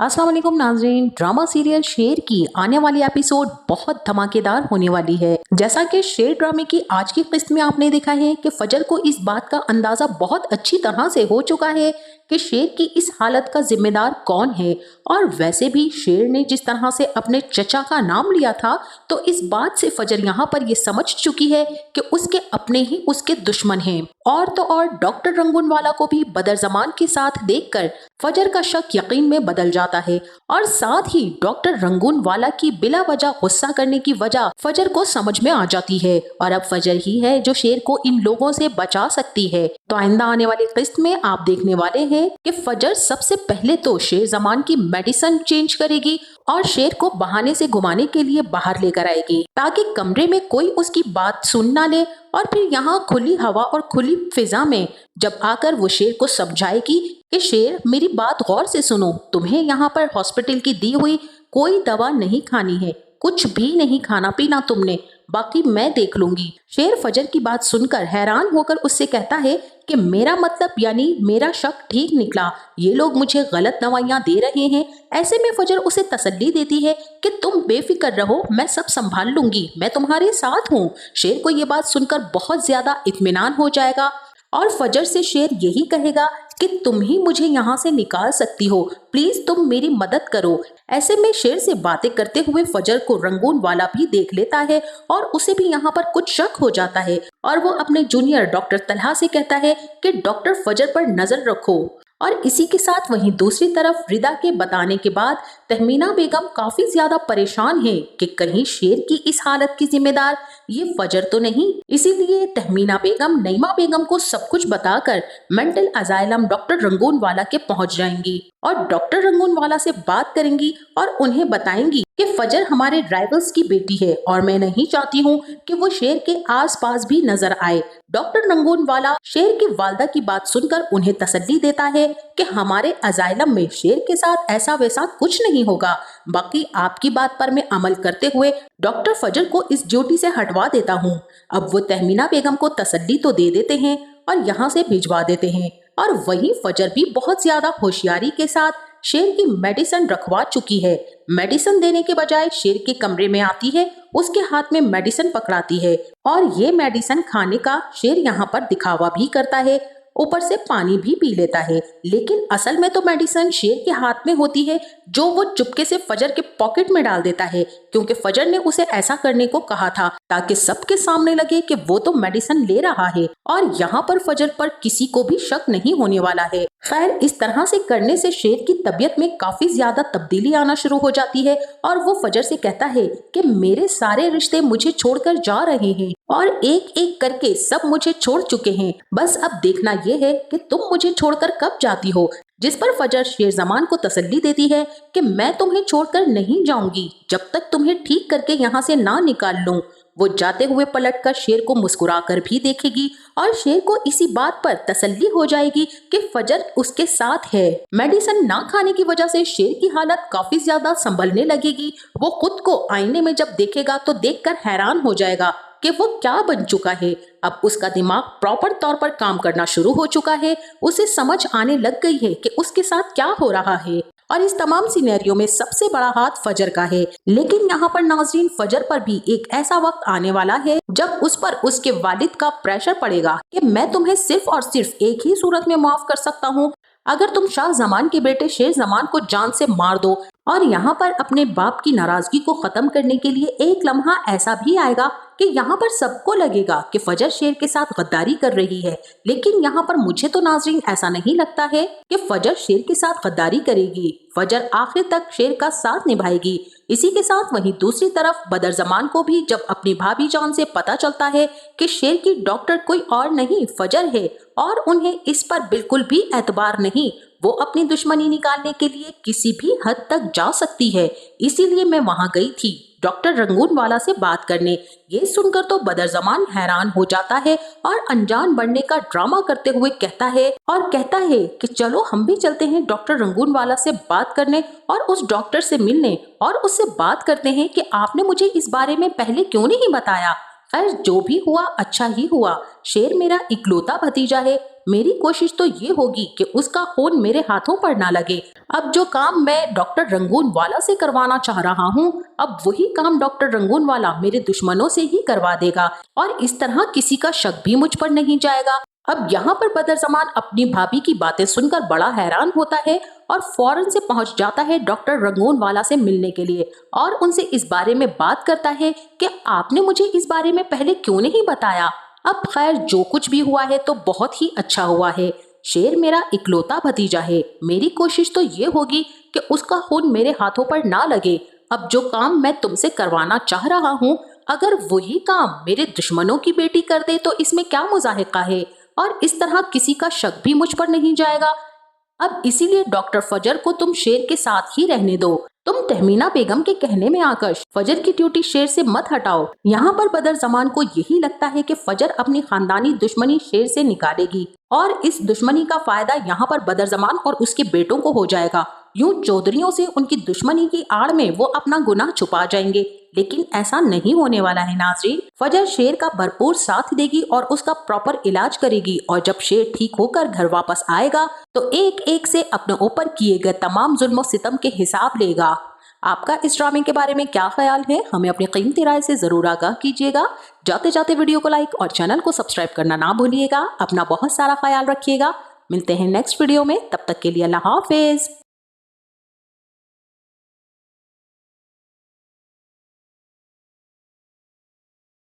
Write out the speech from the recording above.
अस्सलाम वालेकुम नाज़रीन। ड्रामा सीरियल शेर की आने वाली एपिसोड बहुत धमाकेदार होने वाली है। जैसा कि शेर ड्रामे की आज की किस्त में आपने देखा है कि फजर को इस बात का अंदाजा बहुत अच्छी तरह से हो चुका है कि शेर की इस हालत का जिम्मेदार कौन है। और वैसे भी शेर ने जिस तरह से अपने चचा का नाम लिया था, तो इस बात से फजर यहाँ पर ये समझ चुकी है कि उसके अपने ही उसके दुश्मन हैं। और तो और डॉक्टर रंगूनवाला को भी बदरजमान के साथ देखकर फजर का शक यकीन में बदल जाता है। और साथ ही डॉक्टर रंगूनवाला की बिला वजह गुस्सा करने की वजह फजर को समझ में आ जाती है। और अब फजर ही है जो शेर को इन लोगों से बचा सकती है। तो आइंदा आने वाली किस्त में आप देखने वाले हैं कि फजर सबसे पहले तो शेर जमान की मेडिसिन चेंज करेगी और शेर को बहाने से घुमाने के लिए बाहर लेकर आएगी, ताकि कमरे में कोई उसकी बात सुन ना ले। और फिर यहाँ खुली हवा और खुली फिजा में जब आकर वो शेर को समझाएगी कि शेर मेरी बात गौर से सुनो, तुम्हें यहाँ पर हॉस्पिटल की दी हुई कोई दवा नहीं खानी है, कुछ भी नहीं खाना पीना तुमने, बाकी मैं देख लूंगी। शेर फजर की बात सुनकर हैरान होकर उससे कहता है कि मेरा मतलब यानी मेरा शक ठीक निकला, ये लोग मुझे गलत दवाइयाँ दे रहे हैं। ऐसे में फजर उसे तसल्ली देती है कि तुम बेफिक्र रहो, मैं सब संभाल लूंगी, मैं तुम्हारे साथ हूँ। शेर को ये बात सुनकर बहुत ज्यादा इत्मीनान हो जाएगा और फजर से शेर यही कहेगा कि तुम ही मुझे यहाँ से निकाल सकती हो, प्लीज तुम मेरी मदद करो। ऐसे में शेर से बातें करते हुए फजर को रंगूनवाला भी देख लेता है और उसे भी यहाँ पर कुछ शक हो जाता है। और वो अपने जूनियर डॉक्टर तलहा से कहता है कि डॉक्टर फजर पर नजर रखो। और इसी के साथ वहीं दूसरी तरफ रिदा के बताने के बाद तहमीना बेगम काफी ज्यादा परेशान है कि कहीं शेर की इस हालत की जिम्मेदार ये फजर तो नहीं। इसीलिए तहमीना बेगम नईमा बेगम को सब कुछ बताकर मेंटल अजाइलम डॉक्टर रंगूनवाला के पहुंच जाएंगी और डॉक्टर रंगूनवाला से बात करेंगी और उन्हें बताएंगी कि फजर हमारे ड्राइवर्स की बेटी है और मैं नहीं चाहती हूँ कि वो शेर के आसपास भी नजर आए। डॉक्टर रंगूनवाला शेर की वालदा की बात सुनकर उन्हें तसल्ली देता है कि हमारे अजाइलम में शेर के साथ ऐसा वैसा कुछ नहीं होगा, बाकी आपकी बात पर मैं अमल करते हुए डॉक्टर फजर को इस ड्यूटी से हटवा देता हूँ। अब वो तहमीना बेगम को तसल्ली तो दे देते हैं और यहाँ से भिजवा देते हैं। और वहीं फजर भी बहुत ज्यादा होशियारी के साथ शेर की मेडिसिन रखवा चुकी है। मेडिसिन देने के बजाय शेर के कमरे में आती है, उसके हाथ में मेडिसिन पकड़ाती है और ये मेडिसिन खाने का शेर यहाँ पर दिखावा भी करता है, ऊपर से पानी भी पी लेता है। लेकिन असल में तो मेडिसिन शेर के हाथ में होती है, जो वो चुपके से फजर के पॉकेट में डाल देता है, क्योंकि फजर ने उसे ऐसा करने को कहा था ताकि सबके सामने लगे कि वो तो मेडिसिन ले रहा है और यहाँ पर फजर पर किसी को भी शक नहीं होने वाला है। खैर, इस तरह से करने से शेर की तबीयत में काफी ज्यादा तब्दीली आना शुरू हो जाती है और वो फजर से कहता है कि मेरे सारे रिश्ते मुझे छोड़कर जा रहे हैं और एक एक करके सब मुझे छोड़ चुके हैं, बस अब देखना ये है कि तुम मुझे छोड़कर कब जाती हो। जिस पर फजर शेर जमान को तसल्ली देती है कि मैं तुम्हें छोड़कर नहीं जाऊंगी जब तक तुम्हें ठीक करके यहाँ से ना निकाल लूं। वो जाते हुए पलटकर शेर को मुस्कुराकर भी देखेगी और शेर को इसी बात पर तसल्ली हो जाएगी कि फजर उसके साथ है। मेडिसिन ना खाने की वजह से शेर की हालत काफी ज्यादा संभलने लगेगी। वो खुद को आईने में जब देखेगा तो देखकर हैरान हो जाएगा कि वो क्या बन चुका है। अब उसका दिमाग प्रॉपर तौर पर काम करना शुरू हो चुका है, उसे समझ आने लग गई है कि उसके साथ क्या हो रहा है। और इस तमाम सिनेरियो में सबसे बड़ा हाथ फजर का है। लेकिन यहाँ पर नाज़रीन, फजर पर भी एक ऐसा वक्त आने वाला है जब उस पर उसके वालिद का प्रेशर पड़ेगा कि मैं तुम्हें सिर्फ और सिर्फ एक ही सूरत में माफ कर सकता हूँ, अगर तुम शाह जमान के बेटे शेर जमान को जान से मार दो। और यहाँ पर अपने बाप की नाराजगी को खत्म करने के लिए एक लम्हा ऐसा भी आएगा कि यहाँ पर सबको लगेगा कि फजर शेर के साथ गद्दारी कर रही है। लेकिन यहाँ पर मुझे तो नाज़रीन ऐसा नहीं लगता है कि फजर शेर के साथ गद्दारी करेगी। फजर आखिर तक शेर का साथ निभाएगी। इसी के साथ वहीं दूसरी तरफ बदर जमान को भी जब अपनी भाभी जान से पता चलता है कि शेर की डॉक्टर कोई और नहीं फजर है और उन्हें इस पर बिल्कुल भी एतबार नहीं, वो अपनी दुश्मनी निकालने के लिए किसी भी हद तक जा सकती है, इसीलिए मैं वहां गई थी डॉक्टर रंगूनवाला से बात करने। ये सुनकर तो बदर जमान हैरान हो जाता है और अनजान बनने का ड्रामा करते हुए कहता है कि चलो हम भी चलते हैं डॉक्टर रंगूनवाला से बात करने और उस डॉक्टर से मिलने और उससे बात करते हैं कि आपने मुझे इस बारे में पहले क्यों नहीं बताया। खैर, जो भी हुआ अच्छा ही हुआ। शेर मेरा इकलौता भतीजा है, मेरी कोशिश तो ये होगी कि उसका खून मेरे हाथों पर ना लगे। अब जो काम मैं डॉक्टर रंगून वाला से करवाना चाह रहा हूँ, अब वही काम डॉक्टर रंगून वाला मेरे दुश्मनों से ही करवा देगा और इस तरह किसी का शक भी मुझ पर नहीं जाएगा। अब यहाँ पर बदरज़मान अपनी भाभी की बातें सुनकर बड़ा हैरान होता है और फौरन से पहुंच जाता है डॉक्टर रंगून वाला से मिलने के लिए और उनसे इस बारे में बात करता है कि आपने मुझे इस बारे में पहले क्यों नहीं बताया। अब खैर जो कुछ भी हुआ है तो बहुत ही अच्छा हुआ है। शेर मेरा इकलौता भतीजा है, मेरी कोशिश तो ये होगी कि उसका खून मेरे हाथों पर ना लगे। अब जो काम मैं तुमसे करवाना चाह रहा हूँ, अगर वही काम मेरे दुश्मनों की बेटी कर दे तो इसमें क्या मुजाहिका है और इस तरह किसी का शक भी मुझ पर नहीं जाएगा। अब इसीलिए डॉक्टर फजर को तुम शेर के साथ ही रहने दो। तुम तहमीना बेगम के कहने में आकर फजर की ड्यूटी शेर से मत हटाओ। यहाँ पर बदरज़मान को यही लगता है कि फजर अपनी खानदानी दुश्मनी शेर से निकालेगी और इस दुश्मनी का फायदा यहाँ पर बदरज़मान और उसके बेटों को हो जाएगा। यूं चौधरियों से उनकी दुश्मनी की आड़ में वो अपना गुनाह छुपा जाएंगे, लेकिन ऐसा नहीं होने वाला है नाज़रीन। फजर शेर का भरपूर साथ देगी और उसका प्रॉपर इलाज करेगी और जब शेर ठीक होकर घर वापस आएगा तो एक एक से अपने ऊपर किए गए तमाम जुल्म सितम के हिसाब लेगा। आपका इस ड्रामे के बारे में क्या ख्याल है, हमें अपनी कीमती राय से जरूर आगाह कीजिएगा। जाते जाते वीडियो को लाइक और चैनल को सब्सक्राइब करना ना भूलिएगा। अपना बहुत सारा ख्याल रखिएगा। मिलते हैं नेक्स्ट वीडियो में, तब तक के लिए अल्लाह हाफिज।